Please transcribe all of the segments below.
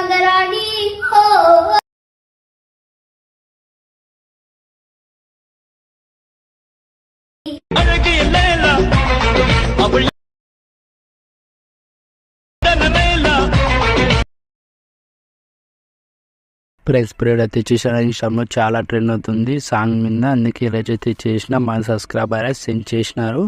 నాగరాణి హో price period అయితే చూసాను. ఇన్స్టాగ్రామ్లో చాలా ట్రెండ్ అవుతుంది సాంగ్ మీద. అందుకే ఈరోజు అయితే చేసిన మా సబ్స్క్రైబర్ సెండ్ చేసినారు.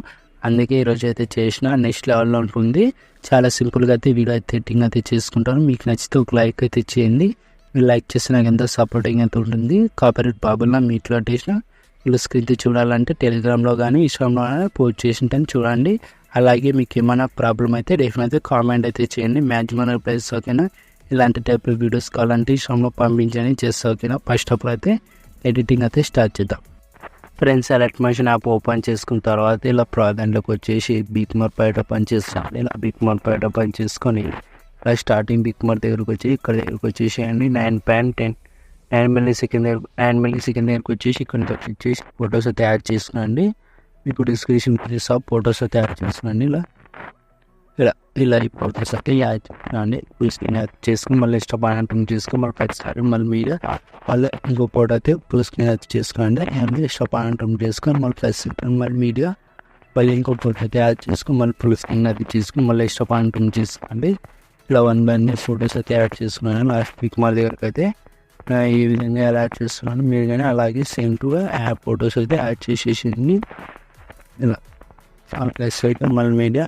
అందుకే ఈరోజు అయితే చేసిన. నెక్స్ట్ లెవెల్లో ఉంటుంది. చాలా సింపుల్గా అయితే వీడియో అయితే ఎడిటింగ్ అయితే చేసుకుంటాను. మీకు నచ్చితే ఒక లైక్ అయితే చేయండి. మీరు లైక్ చేస్తే నాకు ఎంతో సపోర్టింగ్ అయితే ఉంటుంది. కాపరేట్ బాబుల్లా మీట్లో చేసిన వీళ్ళు స్క్రీన్ చూడాలంటే టెలిగ్రామ్లో కానీ ఇన్స్టాగ్రామ్లో కానీ పోస్ట్ చేసింటాను చూడండి. అలాగే మీకు ఏమైనా ప్రాబ్లం అయితే డెఫినెట్గా కామెంట్ అయితే చేయండి. మ్యాక్సిమం రిప్లైస్ ఓకేనా. ఇలాంటి టైప్ వీడియోస్ కావాలంటే ఇన్స్టాగ్రామ్లో పంపించని చేస్తా ఓకేనా. ఫస్ట్ ఆఫ్ ఆల్ అయితే ఎడిటింగ్ అయితే స్టార్ట్ చేద్దాం. Friends select machine app open చేసుకున్న తర్వాత ఇలా దాంట్లోకి వచ్చేసి బిగ్ మార్క్ పైట పని చేస్తాను. ఇలా బిగ్ మార్క్ పైట పని చేసుకొని ఇలా స్టార్టింగ్ బిగ్ మార్క్ దగ్గరకు వచ్చి ఇక్కడ దగ్గరకు వచ్చేసేయండి 9 మిల్లీ సెకండ్ దగ్గరకు వచ్చేసి ఇక్కడ వచ్చేసి ఫొటోస్ అయితే యాడ్ చేస్తున్నాండి. మీకు డిస్క్రిప్షన్ ఫొటోస్ అయితే యాడ్ చేస్తున్నాండి. ఇలా ఈ ఫొటోస్ అయితే యాడ్ చేస్తున్నాండి. ఫుల్ స్క్రీన్ యాడ్ చేసుకుని మళ్ళీ ఇష్టపడినట్టు చేసుకుని మళ్ళీ ప్రతిసారి మళ్ళీ మీరు మళ్ళీ ఇంకో ఫోటో అయితే ఫుల్ స్క్రీన్ యాడ్ చేసుకోండి. మళ్ళీ ఇష్టపడినట్టు చేసుకొని మళ్ళీ ప్లస్ మళ్ళీ మీడియా మళ్ళీ ఇంకో ఫోటో అయితే యాడ్ చేసుకుని మళ్ళీ ఫుల్ స్క్రీన్ అది చేసుకుని మళ్ళీ ఇష్టపడినట్టు చేసుకోండి. ఇలా 1 by 1 ఫొటోస్ అయితే యాడ్ చేసుకున్నాను. లాస్ట్ వీక్ మా దగ్గరకు అయితే ఈ విధంగా యాడ్ చేస్తున్నాను. మీరు కానీ అలాగే సేమ్ టుగా యాప్ ఫొటోస్ అయితే యాడ్ చేసేసింది. ఇలా ప్లస్ అయితే మళ్ళీ మీడియా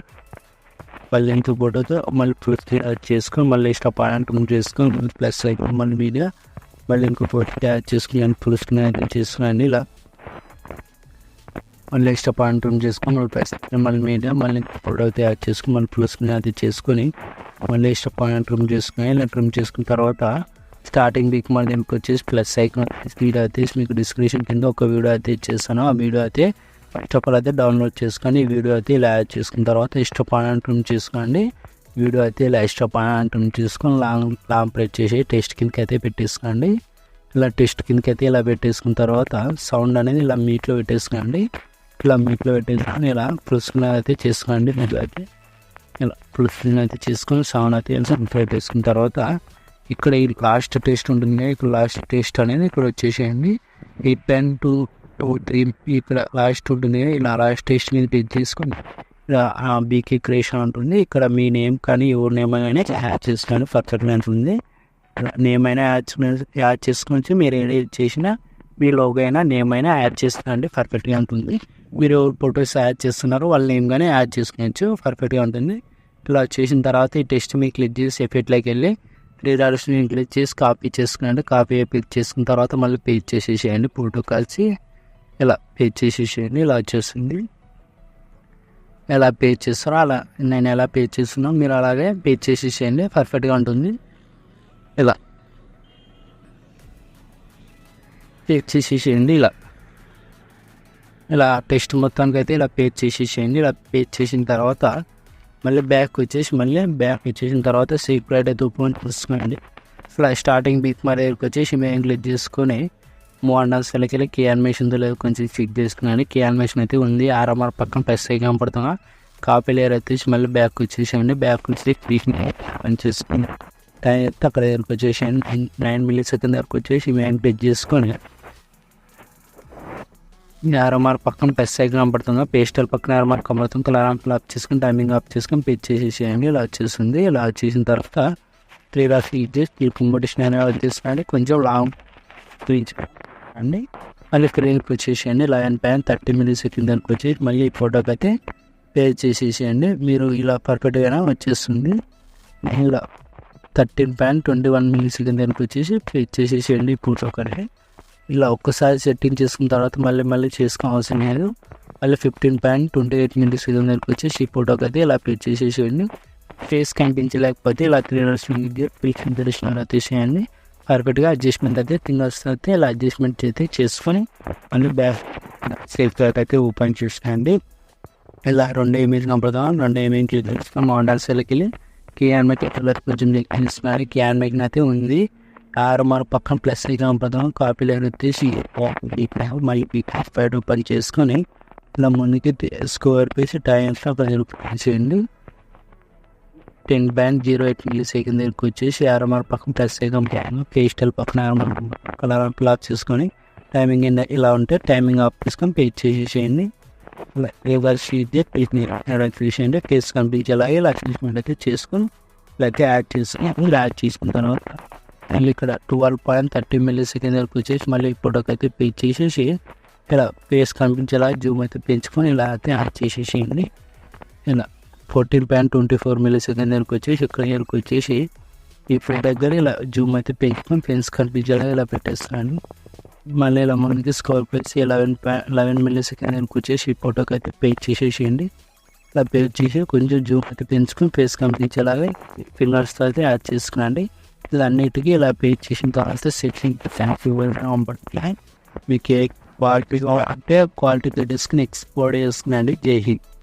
మళ్ళీ ఇంకో ఫోటోతో మళ్ళీ ఫుల్ స్క్రీన్ యాడ్ చేసుకొని మళ్ళీ ఇష్టపడినట్టు చేసుకొని మళ్ళీ ప్లస్ అయితే మళ్ళీ మీడియా మళ్ళీ ఇంకో ఫోటో యాడ్ చేసుకుని ఫుల్ స్క్రీన్ అయితే చేసుకున్నాను. ఇలా మళ్ళీ ఇష్టపడినట్టు చేసుకొని మళ్ళీ ప్లస్ మళ్ళీ మీడియా మళ్ళీ ఇంకో ఫోటో అయితే యాడ్ చేసుకుని మళ్ళీ ఫుల్ స్క్రీన్ అయితే చేసుకొని మళ్ళీ ఇష్టపడినట్టు చేసుకుని ఇలా ట్రిమ్ చేసుకున్న తర్వాత స్టార్టింగ్ వీక్ మళ్ళీ దీనికి వచ్చేసి ప్లస్ ఐకాన్ వీడియో అయితే మీకు డిస్క్రిప్షన్ కింద ఒక వీడియో అయితే ఇచ్చేస్తాను. ఆ వీడియో అయితే ఫస్ట్ ఆఫ్ ఆల్ అయితే డౌన్లోడ్ చేసుకొని ఈ వీడియో అయితే ఇలా యాడ్ చేసుకున్న తర్వాత ఇష్టపడినట్టు చేసుకోండి. వీడియో అయితే ఇలా ఇష్టపడినట్టు చేసుకొని లాంగ్ ప్రెస్ చేసి టెస్ట్ కిందకి అయితే పెట్టేసుకోండి. ఇలా టెస్ట్ కిందకి అయితే ఇలా పెట్టేసుకున్న తర్వాత సౌండ్ అనేది ఇలా మీట్లో పెట్టేసుకోండి. ఇలా మీట్లో పెట్టేసుకొని ఇలా ఫుల్ స్క్రీన్ అయితే చేసుకోండి. వీడియో అయితే ఇలా ఫుల్ స్క్రీన్ అయితే చేసుకొని సౌండ్ అయితే పెట్టేసుకున్న తర్వాత ఇక్కడ ఈ లాస్ట్ టెస్ట్ ఉంటుంది. ఇక్కడ లాస్ట్ టెస్ట్ అనేది ఇక్కడ వచ్చేసేయండి. 8.2.3 ఇక్కడ లాస్ట్ ఉంటుంది. ఇలా లాస్ట్ టెస్ట్ మీద క్లిక్ చేసుకొని ఇలా బీకే క్రియేషన్ ఉంటుంది. ఇక్కడ మీ నేమ్ కానీ ఎవరి నేమ్ అయినా యాడ్ చేసుకోండి. పర్ఫెక్ట్గా ఉంటుంది. నేమ్ అయినా యాడ్ చేసుకొని మీరు ఏది చేసినా మీ లోగో అయినా నేమ్ అయినా యాడ్ చేసుకోండి. పర్ఫెక్ట్గా ఉంటుంది. మీరు ఫొటోస్ యాడ్ చేస్తున్నారు వాళ్ళ నేమ్ కానీ యాడ్ చేసుకోవచ్చు. పర్ఫెక్ట్గా ఉంటుంది. ఇలా చేసిన తర్వాత ఈ టెస్ట్ మీద క్లిక్ చేసి ఎఫెక్ట్లోకి వెళ్ళి 3 డాట్స్ మీద క్లిక్ చేసి కాపీ చేసుకున్నాండి. కాపీ క్లిక్ చేసుకున్న తర్వాత మళ్ళీ పేజ్ చేసేసేయండి. ఫోటో కలిసి ఇలా పేజ్ చేసేసేయండి. ఇలా వచ్చేస్తుంది. ఎలా పేజ్ చేస్తారో అలా నేను ఎలా పేజ్ చేస్తున్నాను మీరు అలాగే పేజ్ చేసేసేయండి. పర్ఫెక్ట్గా ఉంటుంది. ఇలా పేజ్ చేసేసేయండి. ఇలా టెస్ట్ మొత్తానికి అయితే ఇలా పేజ్ చేసేసేయండి. ఇలా పేజ్ చేసిన తర్వాత మళ్ళీ బ్యాక్ వచ్చేసిన తర్వాత సీక్రెట్ అయితే ఓపెన్ చేసుకోండి. ఇలా స్టార్టింగ్ బిగ్ మార్క్ దగ్గరికి వచ్చేసి మేము క్లిక్ చేసుకొని మోడల్స్ వెళ్ళి కే యానిమేషన్తో లేదు కొంచెం చెక్ చేసుకున్నాను. కే యానిమేషన్ అయితే ఉంది. RMR పక్కన ప్లస్ ఐకాన్ పడుతున్నా కాపీ లేయర్ వచ్చేసి మళ్ళీ బ్యాక్ వచ్చేసేయండి. బ్యాక్ వచ్చి పని చేసుకుని టైం అయితే అక్కడ దగ్గరకు వచ్చేసేయండి. 9 millisecond దగ్గరకు వచ్చేసి మేము క్లిక్ చేసుకొని RMR పక్కన ప్లస్ ఐకాన్ పడుతుంది. పేస్టల్ పక్కన RMR కనబడుతుంది. కలర్ ఆఫ్ చేసుకుని టైమింగ్ ఆఫ్ చేసుకొని పేజ్ చేసేసేయండి. ఇలా వచ్చేస్తుంది. ఇలా వచ్చేసిన తర్వాత 3 డాట్స్ క్లిక్ చేసి కంపిటీషన్ అనేది వచ్చేసినండి. కొంచెం లాంగ్ రీచ్ అండి. మళ్ళీ ఫ్రేమ్కి వచ్చేసేయండి. 11.30 millisecond దానికి వచ్చేసి మళ్ళీ ఈ ఫోటోకి అయితే పేజ్ చేసేసేయండి. మీరు ఇలా పర్ఫెక్ట్గా వచ్చేస్తుంది. ఇలా 13.21 millisecond దానికి వచ్చేసి పేజ్ చేసేసేయండి ఈ ఫోటోకి. ఇలా ఒక్కసారి సెట్టింగ్ చేసుకున్న తర్వాత మళ్ళీ చేసుకోవాల్సిన లేదు. మళ్ళీ 15.28 millisecond దగ్గరకు వచ్చేసి ఈ ఫోటోకి అయితే ఇలా పేజ్ చేసేసేయండి. ఫేస్ కనిపించలేకపోతే ఇలా 3 డాట్స్ అయితే చేయండి. పర్ఫెక్ట్గా అడ్జస్ట్మెంట్ అయితే థింగర్స్ అయితే ఇలా అడ్జస్ట్మెంట్ అయితే చేసుకొని మళ్ళీ బ్యాక్ సేఫ్ అయితే ఓపెన్ చేసేయండి. ఇలా 2 ఇమేజ్ కనపడతాం. 2 ఇమేజ్ చేసుకొని మోడల్స్ వెళ్ళి కేఆర్ మేక్ కొంచెం ఇస్తున్నారు. కేఆర్ మేక్ అయితే ఉంది. RMR పక్కన ప్లస్ ఐకాన్ పడతాం. కాపీ లేయర్ వచ్చేసి మళ్ళీ ఫైట్ ఓపెన్ చేసుకొని ఇలా ముందుకి స్కోర్ పేసి టైమ్స్ చేయండి. 10.08 మిల్లీ సెకండ్ దగ్గరికి వచ్చేసి ఆర్ఎంఆర్ పక్కన ప్లస్ సెకండ్ పేస్టల్ పక్కన ఆర్ఎంఆర్ కలర్ ప్లాక్ చేసుకొని టైమింగ్ ఇలా ఉంటే టైమింగ్ ఆఫ్ చేసుకొని పేజ్ చేసేసేయండి. రివర్స్ తీసేయండి. కేసు కనిపించేలాగా ఇలా అడ్జస్ట్మెంట్ అయితే చేసుకొని ఇలాగే యాడ్ చేసుకుని యాడ్ చేసుకున్న తర్వాత మళ్ళీ ఇక్కడ 12.30 మిల్లీ సెకండ్ వరకు వచ్చేసి మళ్ళీ ఫోటోకి అయితే పేజ్ చేసేసి ఇలా ఫేస్ కనిపించేలా జూమ్ అయితే పెంచుకొని ఇలా అయితే యాడ్ చేసేసేయండి. ఇలా 14.24 మిల్లీ సెకండ్ వరకు వచ్చేసి ఇక్కడ వరకు వచ్చేసి ఈ ఫోటో దగ్గర ఇలా జూమ్ అయితే పెంచుకొని ఫేస్ కనిపించేలా ఇలా పెట్టేస్తాను. మళ్ళీ ఇలా మనకి స్కోర్ చేసి 11 మిల్లీ సెకండ్ వరకు వచ్చేసి ఈ ఫోటోకి అయితే పేజ్ చేసేసేయండి. ఇలా పేజ్ చేసి కొంచెం జూమ్ అయితే పెంచుకొని ఫేస్ కనిపించేలాగా ఫింగర్స్తో అయితే యాడ్ చేసుకునండి. ఇలా అన్నిటికీ ఇలా పేజ్ చేసిన తర్వాత సెట్టింగ్ పడుతుంది. మీకు ఏ క్వాలిటీ అంటే క్వాలిటీ డిస్క్ని ఎక్స్పోర్ట్ చేసుకునండి. జై హింద్.